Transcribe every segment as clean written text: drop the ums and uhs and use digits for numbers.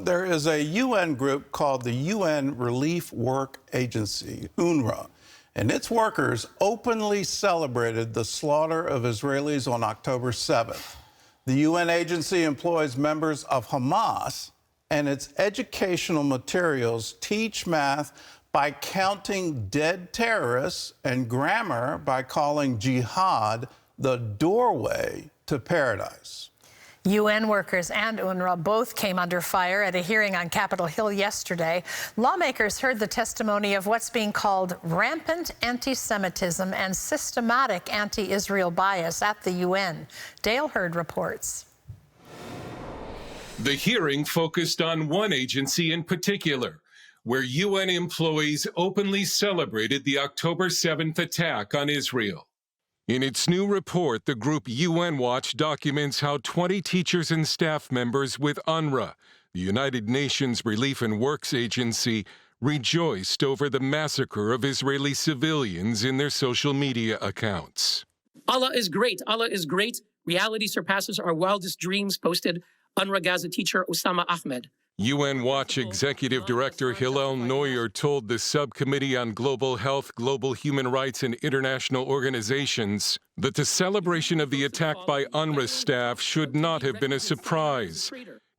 there is a UN group called the UN Relief Work Agency, UNRWA, and its workers openly celebrated the slaughter of Israelis on October 7th. The UN agency employs members of Hamas, and its educational materials teach math by counting dead terrorists and grammar by calling jihad the doorway to paradise. UN workers and UNRWA both came under fire at a hearing on Capitol Hill yesterday. Lawmakers heard the testimony of what's being called rampant anti-Semitism and systematic anti-Israel bias at the UN. Dale Hurd reports. The hearing focused on one agency in particular, where UN employees openly celebrated the October 7th attack on Israel. In its new report, the group UN Watch documents how 20 teachers and staff members with UNRWA, the United Nations Relief and Works Agency, rejoiced over the massacre of Israeli civilians in their social media accounts. Allah is great. Allah is great. Reality surpasses our wildest dreams, posted UNRWA Gaza teacher Osama Ahmed. UN Watch Executive Director Hillel Neuer told the Subcommittee on Global Health, Global Human Rights, and International Organizations that the celebration of the attack by UNRWA staff should not have been a surprise,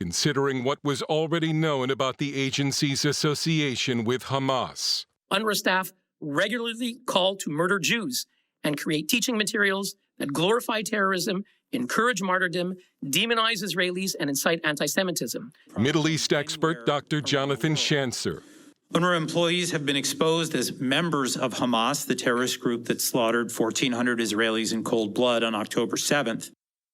considering what was already known about the agency's association with Hamas. UNRWA staff regularly call to murder Jews and create teaching materials that glorify terrorism, encourage martyrdom, demonize Israelis, and incite anti-Semitism. Middle East expert Dr. Jonathan Schanzer. UNRWA employees have been exposed as members of Hamas, the terrorist group that slaughtered 1,400 Israelis in cold blood on October 7th.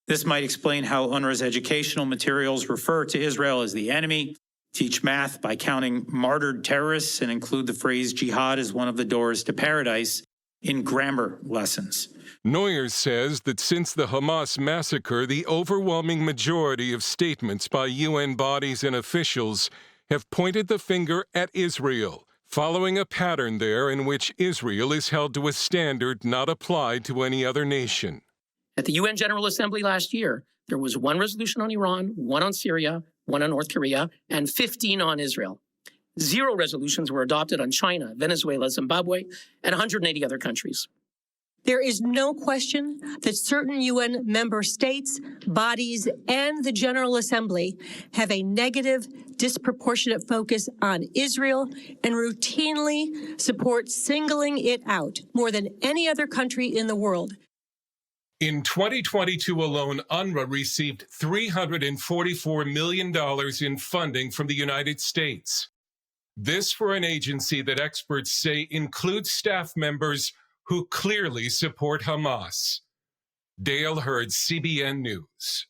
This might explain how UNRWA's educational materials refer to Israel as the enemy, teach math by counting martyred terrorists, and include the phrase jihad as one of the doors to paradise in grammar lessons. Neuer says that since the Hamas massacre, the overwhelming majority of statements by UN bodies and officials have pointed the finger at Israel, following a pattern there in which Israel is held to a standard not applied to any other nation. At the UN General Assembly last year, there was one resolution on Iran, one on Syria, one on North Korea, and 15 on Israel. 0 resolutions were adopted on China, Venezuela, Zimbabwe, and 180 other countries. There is no question that certain UN member states, bodies, and the General Assembly have a negative, disproportionate focus on Israel and routinely support singling it out more than any other country in the world. In 2022 alone, UNRWA received $344 million in funding from the United States. This for an agency that experts say includes staff members who clearly support Hamas. Dale Hurd, CBN News.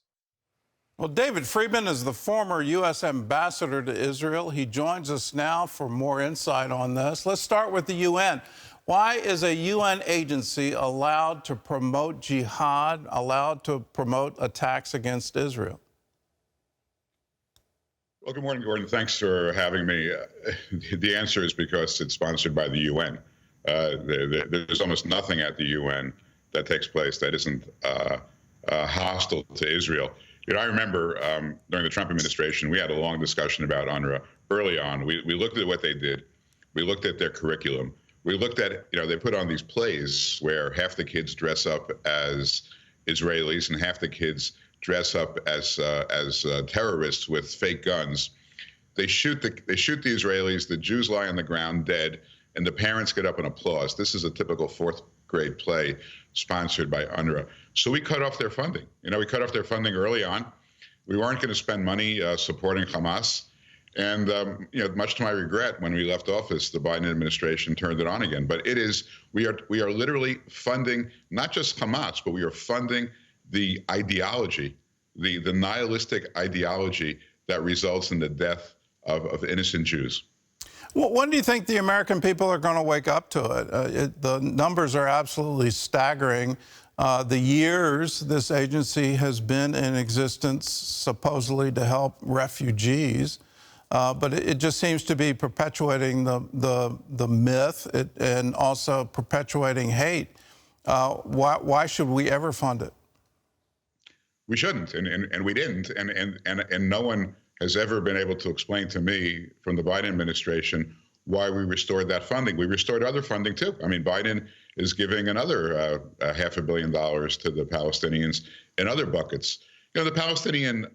Well, David Friedman is the former U.S. ambassador to Israel. He joins us now for more insight on this. Let's start with the UN. Why is a UN agency allowed to promote jihad, allowed to promote attacks against Israel? Well, good morning, Gordon. Thanks for having me. The answer is because it's sponsored by the UN. There's almost nothing at the UN that takes place that isn't hostile to Israel. You know, I remember during the Trump administration, we had a long discussion about UNRWA early on. We looked at what they did. We looked at their curriculum. We looked at, you know, they put on these plays where half the kids dress up as Israelis and half the kids dress up as terrorists with fake guns. They shoot the Israelis. The Jews lie on the ground dead, and the parents get up and applause. This is a typical 4th grade play sponsored by UNRWA. So we cut off their funding. You know, we cut off their funding early on. We weren't going to spend money supporting Hamas. And, you know, much to my regret, when we left office, the Biden administration turned it on again. But we are literally funding not just Hamas, but we are funding the ideology, the nihilistic ideology that results in the death of innocent Jews. Well, when do you think the American people are going to wake up to it? The numbers are absolutely staggering. The years this agency has been in existence, supposedly to help refugees, but it just seems to be perpetuating the myth and also perpetuating hate. Why should we ever fund it? We shouldn't, and we didn't, and no one has ever been able to explain to me from the Biden administration why we restored that funding. We restored other funding too. I mean, Biden is giving another $500 million to the Palestinians in other buckets. You know, the Palestinian,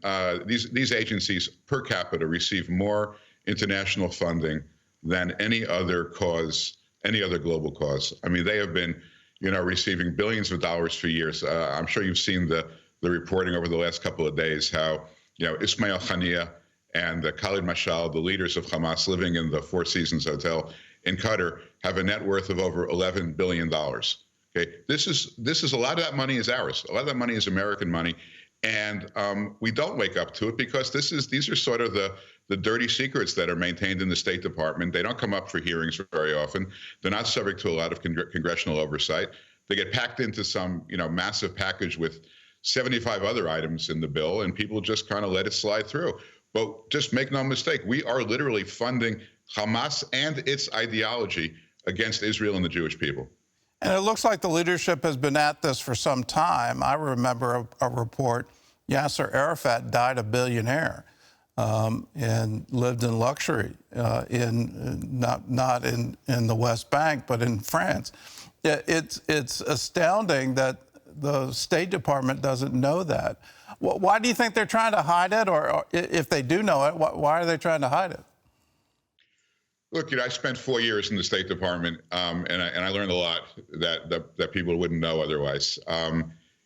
these agencies per capita receive more international funding than any other cause, any other global cause. I mean, they have been, you know, receiving billions of dollars for years. I'm sure you've seen the reporting over the last couple of days how, you know, Ismail Haniyeh and Khalid Mashal, the leaders of Hamas living in the Four Seasons Hotel in Qatar, have a net worth of over $11 billion. Okay, this is a lot of that money is ours. A lot of that money is American money, and we don't wake up to it because these are sort of the dirty secrets that are maintained in the State Department. They don't come up for hearings very often. They're not subject to a lot of congressional oversight. They get packed into some, you know, massive package with 75 other items in the bill, and people just kind of let it slide through. But just make no mistake, we are literally funding Hamas and its ideology against Israel and the Jewish people. And it looks like the leadership has been at this for some time. I remember a report, Yasser Arafat died a billionaire and lived in luxury, not in the West Bank, but in France. It's astounding that the State Department doesn't know that. Why do you think they're trying to hide it? Or if they do know it, why are they trying to hide it? Look, you know, I spent 4 years in the State Department, and I learned a lot that people wouldn't know otherwise.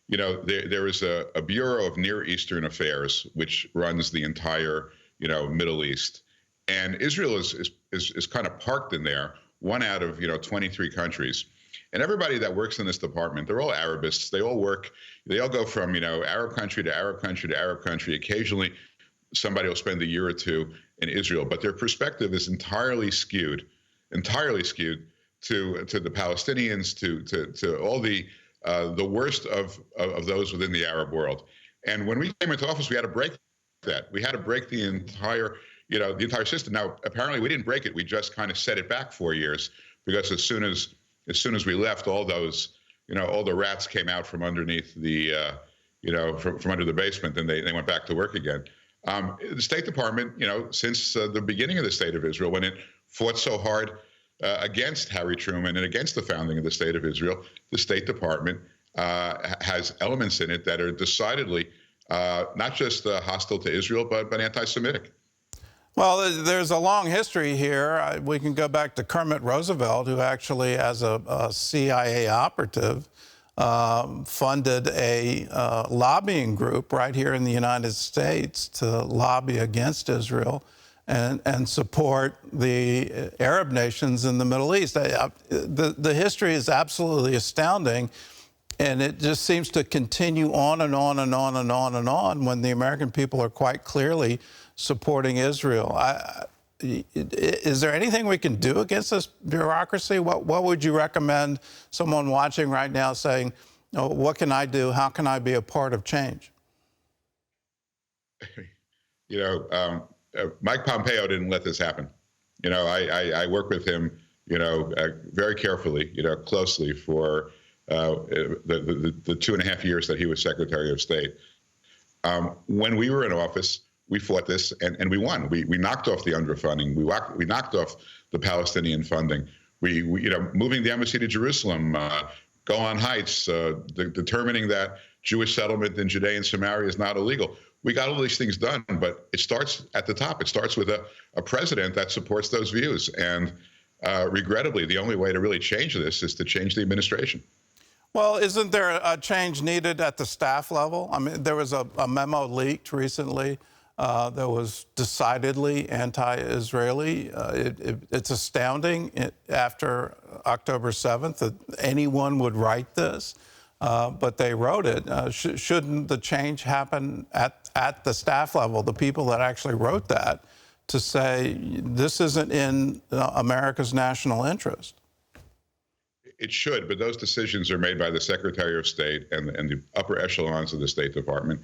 You know, there is a Bureau of Near Eastern Affairs which runs the entire, you know, Middle East, and Israel is kind of parked in there, one out of, you know, 23 countries. And everybody that works in this department, they're all Arabists. They all go from, you know, Arab country to Arab country to Arab country. Occasionally, somebody will spend a year or two in Israel, but their perspective is entirely skewed to the Palestinians, to all the worst of those within the Arab world. And when we came into office, we had to break that. We had to break the entire system. Now, apparently, we didn't break it. We just kind of set it back 4 years because as soon as we left, all those, you know, all the rats came out from underneath the, from under the basement, and they went back to work again. The State Department, you know, since the beginning of the State of Israel, when it fought so hard against Harry Truman and against the founding of the State of Israel, the State Department has elements in it that are decidedly not just hostile to Israel, but anti-Semitic. Well, there's a long history here. We can go back to Kermit Roosevelt, who actually, as a CIA operative, funded a lobbying group right here in the United States to lobby against Israel and support the Arab nations in the Middle East. The history is absolutely astounding, and it just seems to continue on and on and on and on and on when the American people are quite clearly supporting Israel. Is there anything we can do against this bureaucracy? What would you recommend someone watching right now saying, oh, what can I do? How can I be a part of change? You know, Mike Pompeo didn't let this happen. You know, I work with him, you know, very carefully, you know, closely for the 2.5 years that he was Secretary of State. When we were in office, we fought this and we won. We knocked off the underfunding. We knocked off the Palestinian funding. We you know, moving the embassy to Jerusalem, Golan Heights, determining that Jewish settlement in Judea and Samaria is not illegal. We got all these things done, but it starts at the top. It starts with a president that supports those views. And regrettably, the only way to really change this is to change the administration. Well, isn't there a change needed at the staff level? I mean, there was a memo leaked recently that was decidedly anti-Israeli. It's astounding after October 7th that anyone would write this, but they wrote it. Shouldn't the change happen at the staff level, the people that actually wrote that, to say this isn't in America's national interest? It should, but those decisions are made by the Secretary of State and the upper echelons of the State Department.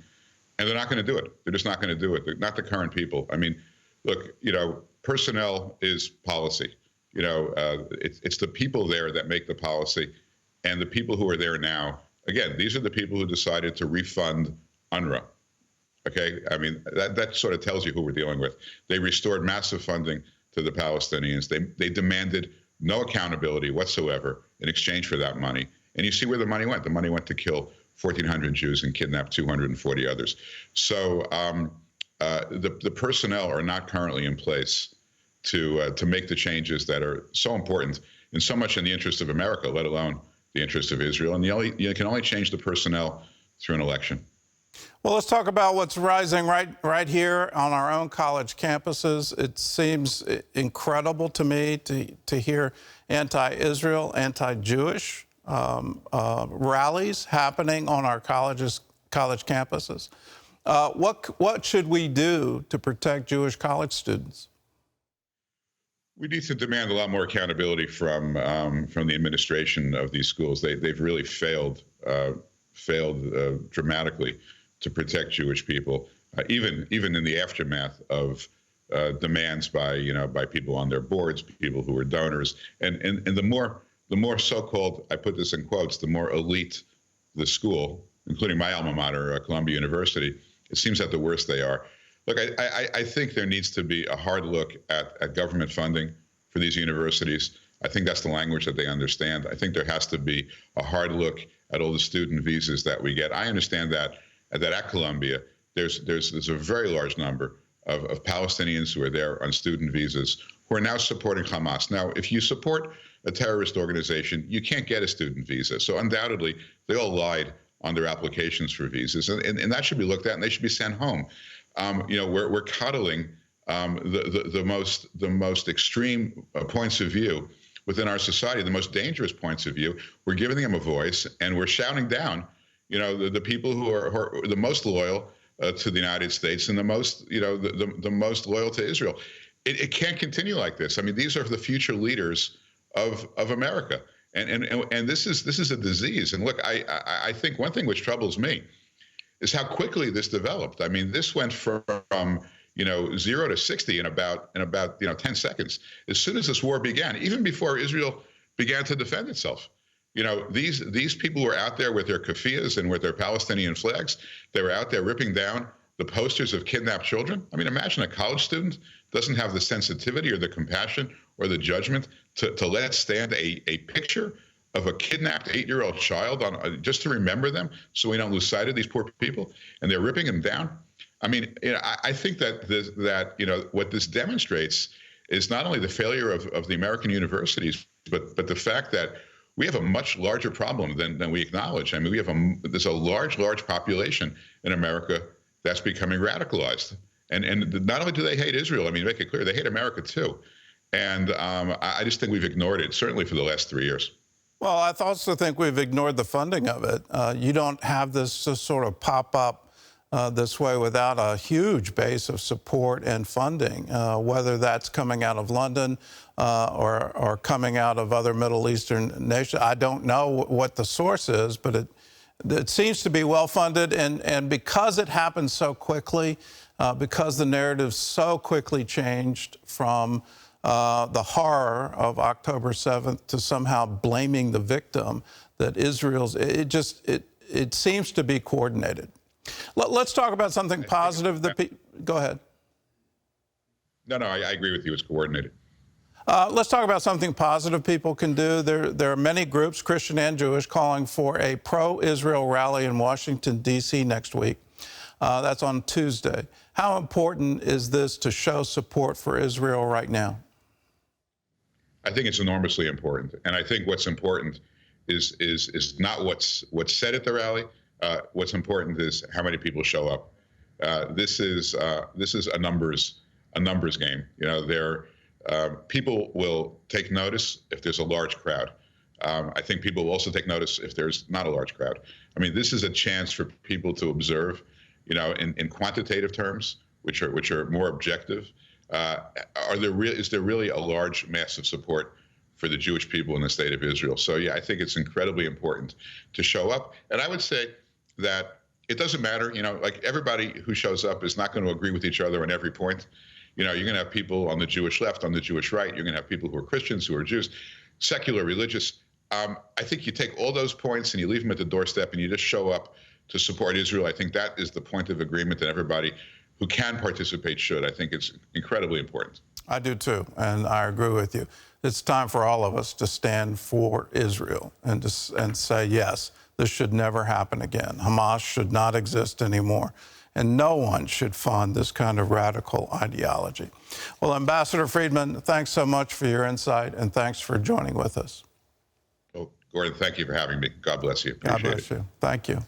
And they're not going to do it. They're just not going to do it. They're not the current people. I mean, look, you know, personnel is policy. You know, it's the people there that make the policy. And the people who are there now, again, these are the people who decided to refund UNRWA. Okay, I mean, that sort of tells you who we're dealing with. They restored massive funding to the Palestinians. They demanded no accountability whatsoever in exchange for that money. And you see where the money went. The money went to kill 1,400 Jews and kidnap 240 others. So the personnel are not currently in place to make the changes that are so important and so much in the interest of America, let alone the interest of Israel. And you can only change the personnel through an election. Well, let's talk about what's rising right here on our own college campuses. It seems incredible to me to hear anti-Israel, anti-Jewish rallies happening on our college campuses. What should we do to protect Jewish college students? We need to demand a lot more accountability from the administration of these schools. They've really failed dramatically to protect Jewish people, even in the aftermath of demands by people on their boards, people who were donors, and the more so-called, I put this in quotes, the more elite the school, including my alma mater, Columbia University, it seems that the worse they are. Look, I think there needs to be a hard look at government funding for these universities. I think that's the language that they understand. I think there has to be a hard look at all the student visas that we get. I understand that at Columbia, there's a very large number of Palestinians who are there on student visas who are now supporting Hamas. Now, if you support a terrorist organization, you can't get a student visa. So undoubtedly, they all lied on their applications for visas, and that should be looked at, and they should be sent home. We're coddling the most extreme points of view within our society, the most dangerous points of view. We're giving them a voice, and we're shouting down, the people who are the most loyal to the United States and the most loyal to Israel. It can't continue like this. I mean, these are the future leaders of America, and this is a disease. And look, I think one thing which troubles me is how quickly this developed. I mean, this went from 0 to 60 in about 10 seconds. As soon as this war began, even before Israel began to defend itself, these people were out there with their keffiyehs and with their Palestinian flags. They were out there ripping down the posters of kidnapped children. I mean, imagine a college student doesn't have the sensitivity or the compassion or the judgment to let stand a picture of a kidnapped 8-year-old child on just to remember them, so we don't lose sight of these poor people, and they're ripping them down. I mean, I think that what this demonstrates is not only the failure of the American universities, but the fact that we have a much larger problem than we acknowledge. I mean, there's a large population in America that's becoming radicalized, and not only do they hate Israel, I mean, make it clear, they hate America too, and I just think we've ignored it, certainly for the last 3 years. Well, I also think we've ignored the funding of it. You don't have this just sort of pop up this way without a huge base of support and funding, whether that's coming out of London or coming out of other Middle Eastern nations. I don't know what the source is, but it seems to be well funded. And because it happened so quickly, because the narrative so quickly changed from the horror of October 7th to somehow blaming the victim, that it seems to be coordinated. Let's talk about something positive. Go ahead. No, I agree with you. It's coordinated. Let's talk about something positive people can do. There are many groups, Christian and Jewish, calling for a pro-Israel rally in Washington, D.C. next week. That's on Tuesday. How important is this to show support for Israel right now? I think it's enormously important, and I think what's important is not what's said at the rally. What's important is how many people show up. This is a numbers game. People will take notice if there's a large crowd. I think people will also take notice if there's not a large crowd. I mean, this is a chance for people to observe, in quantitative terms, which are more objective. Is there really a large mass of support for the Jewish people in the state of Israel? So yeah, I think it's incredibly important to show up. And I would say that it doesn't matter, like everybody who shows up is not going to agree with each other on every point. You're going to have people on the Jewish left, on the Jewish right. You're going to have people who are Christians, who are Jews, secular, religious. I think you take all those points and you leave them at the doorstep and you just show up to support Israel. I think that is the point of agreement that everybody who can participate should. I think it's incredibly important. I do too, and I agree with you. It's time for all of us to stand for Israel and say, yes, this should never happen again. Hamas should not exist anymore, and no one should fund this kind of radical ideology. Well, Ambassador Friedman, thanks so much for your insight, and thanks for joining with us. Well, Gordon, thank you for having me. God bless you. Appreciate God bless you. Thank you.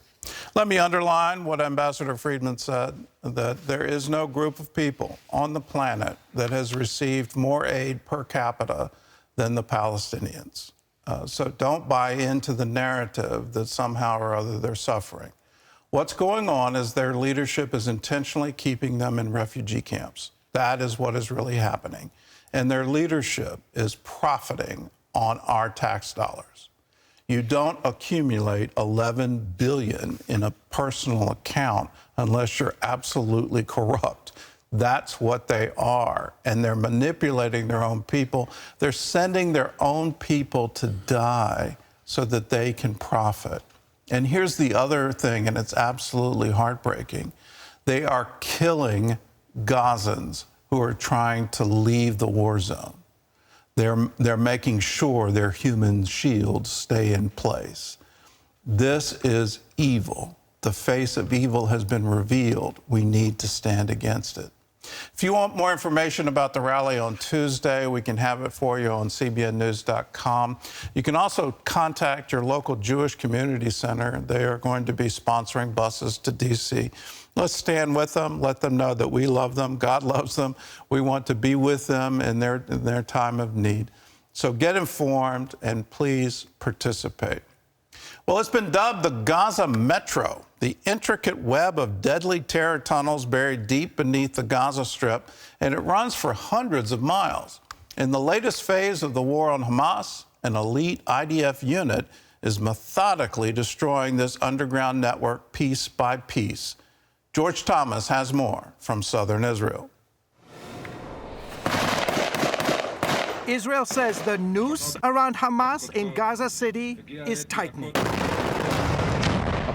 Let me underline what Ambassador Friedman said, that there is no group of people on the planet that has received more aid per capita than the Palestinians. So don't buy into the narrative that somehow or other they're suffering. What's going on is their leadership is intentionally keeping them in refugee camps. That is what is really happening. And their leadership is profiting on our tax dollars. You don't accumulate $11 billion in a personal account unless you're absolutely corrupt. That's what they are. And they're manipulating their own people. They're sending their own people to die so that they can profit. And here's the other thing, and it's absolutely heartbreaking. They are killing Gazans who are trying to leave the war zone. They're making sure their human shields stay in place. This is evil. The face of evil has been revealed. We need to stand against it. If you want more information about the rally on Tuesday, we can have it for you on cbnnews.com. You can also contact your local Jewish community center. They are going to be sponsoring buses to D.C. Let's stand with them. Let them know that we love them. God loves them. We want to be with them in their time of need. So get informed and please participate. Well, it's been dubbed the Gaza Metro, the intricate web of deadly terror tunnels buried deep beneath the Gaza Strip, and it runs for hundreds of miles. In the latest phase of the war on Hamas, an elite IDF unit is methodically destroying this underground network piece by piece. George Thomas has more from southern Israel. Israel says the noose around Hamas in Gaza City is tightening.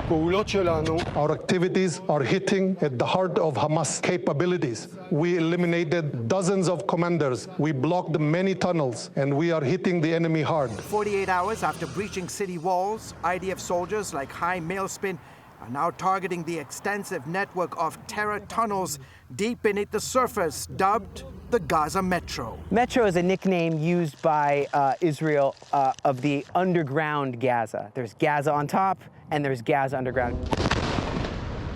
Our activities are hitting at the heart of Hamas capabilities. We eliminated dozens of commanders. We blocked many tunnels, and we are hitting the enemy hard. 48 hours after breaching city walls, IDF soldiers like High Mailspin are now targeting the extensive network of terror tunnels deep beneath the surface, dubbed the Gaza Metro. Metro is a nickname used by Israel of the underground Gaza. There's Gaza on top, and there's Gaza underground.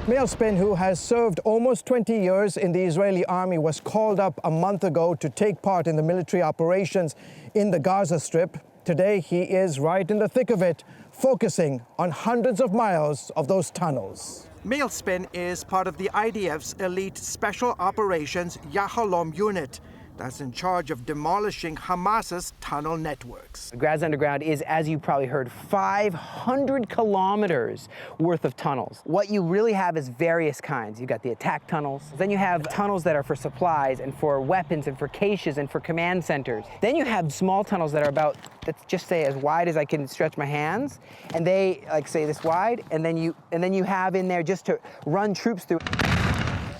Mailspin, who has served almost 20 years in the Israeli army, was called up a month ago to take part in the military operations in the Gaza Strip. Today, he is right in the thick of it, focusing on hundreds of miles of those tunnels. Mailspin is part of the IDF's elite Special Operations Yahalom unit that's in charge of demolishing Hamas's tunnel networks. Gaza Underground is, as you probably heard, 500 kilometers worth of tunnels. What you really have is various kinds. You've got the attack tunnels. Then you have tunnels that are for supplies and for weapons and for caches and for command centers. Then you have small tunnels that are about, let's just say, as wide as I can stretch my hands, and they, like, say this wide, and then you have in there just to run troops through.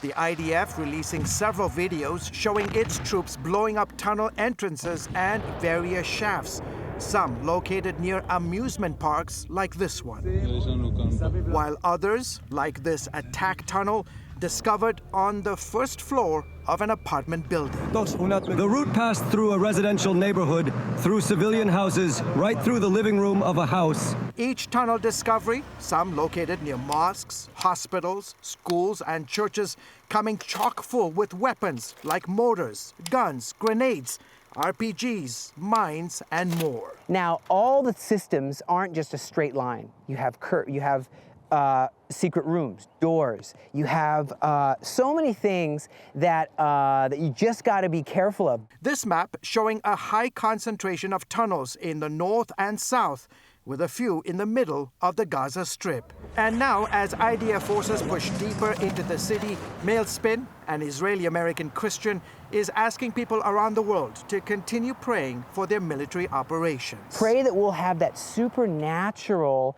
The IDF releasing several videos showing its troops blowing up tunnel entrances and various shafts, some located near amusement parks like this one, while others, like this attack tunnel, discovered on the first floor of an apartment building. The route passed through a residential neighborhood, through civilian houses, right through the living room of a house. Each tunnel discovery, some located near mosques, hospitals, schools, and churches, coming chock full with weapons like mortars, guns, grenades, RPGs, mines, and more. Now, all the systems aren't just a straight line. You have secret rooms, doors. You have so many things that you just got to be careful of. This map showing a high concentration of tunnels in the north and south, with a few in the middle of the Gaza Strip. And now, as IDF forces push deeper into the city, Mailspin an Israeli-American Christian, is asking people around the world to continue praying for their military operations. Pray that we'll have that supernatural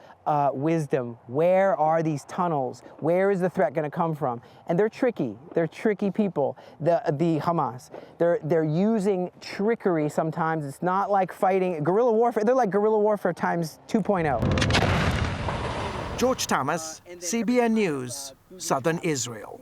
wisdom. Where are these tunnels? Where is the threat going to come from? And they're tricky. They're tricky people, the Hamas. They're using trickery sometimes. It's not like fighting guerrilla warfare. They're like guerrilla warfare times 2.0. George Thomas, CBN News, Southern Israel.